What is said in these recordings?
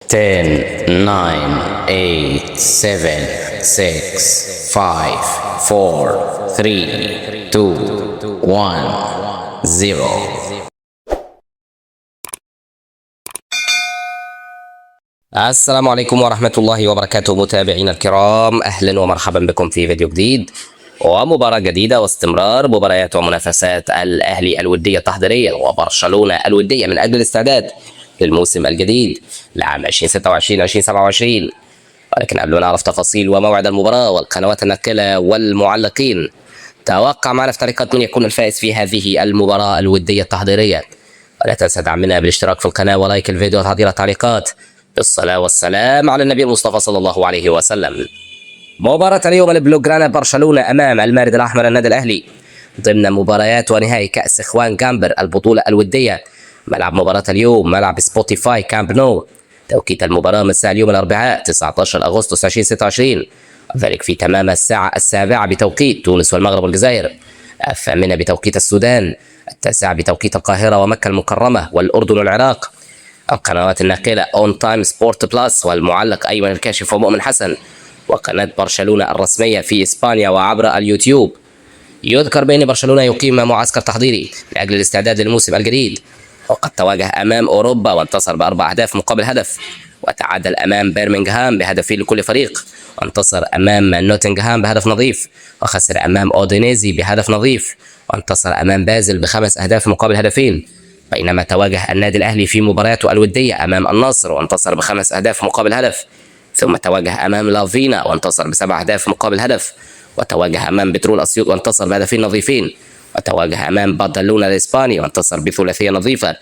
10, 9, 8, 7, 6, 5, 4, 3, 2, 1, 0. السلام عليكم ورحمة الله وبركاته متابعينا الكرام، أهلا ومرحبا بكم في فيديو جديد ومباراة جديدة واستمرار مباريات ومنافسات الأهلي الودية التحضيرية وبرشلونة الودية من أجل الاستعداد للموسم الجديد لعام 2026-2027. ولكن قبل ما نعرف تفاصيل وموعد المباراة والقنوات الناقلة والمعلقين، توقع معنا في تعليقات من يكون الفائز في هذه المباراة الودية التحضيرية، ولا تنسى دعمنا بالاشتراك في القناة ولايك الفيديو وتعديل التعليقات. بالصلاة والسلام على النبي المصطفى صلى الله عليه وسلم. مباراة اليوم البلوغرانا برشلونة أمام المارد الأحمر النادي الأهلي ضمن مباريات ونهائي كأس إخوان جامبر البطولة الودية. ملعب مباراة اليوم ملعب سبوتيفاي كامب نو. توقيت المباراة مساء اليوم الأربعاء 19 أغسطس 2026، ذلك في تمام الساعة 7 بتوقيت تونس والمغرب والجزائر، 8 بتوقيت السودان، 9 بتوقيت القاهرة ومكة المكرمة والأردن والعراق. القنوات الناقلة اون تايم سبورت بلس والمعلق أيمن الكاشف ومؤمن حسن، وقناة برشلونة الرسمية في إسبانيا وعبر اليوتيوب. يذكر بأن برشلونة يقيم معسكر تحضيري لأجل الاستعداد للموسم الجديد، وقد تواجه أمام أوروبا وانتصر ب4 أهداف مقابل هدف، وتعادل أمام برمنغهام بهدفين لكل فريق، وانتصر أمام نوتنغهام بهدف نظيف، وخسر أمام أودينيزي بهدف نظيف، وانتصر أمام بازل ب5 أهداف مقابل هدفين. بينما تواجه النادي الأهلي في مبارياته الودية أمام النصر وانتصر ب5 أهداف مقابل هدف، ثم تواجه أمام لافينا وانتصر ب7 أهداف مقابل هدف، وتواجه أمام بترول أسيوط وانتصر بهدفين نظيفين، وتواجه أمام بدلونا الإسباني وانتصر بثلاثية نظيفة،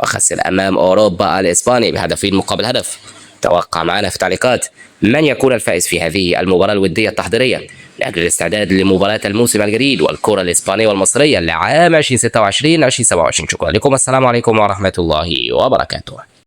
وخسر أمام أوروبا الإسباني بهدفين مقابل هدف. توقع معنا في التعليقات من يكون الفائز في هذه المباراة الودية التحضيرية لأجل الاستعداد لمباراة الموسم الجديد والكرة الإسبانية والمصرية لعام 2026-2027. شكرا لكم، السلام عليكم ورحمة الله وبركاته.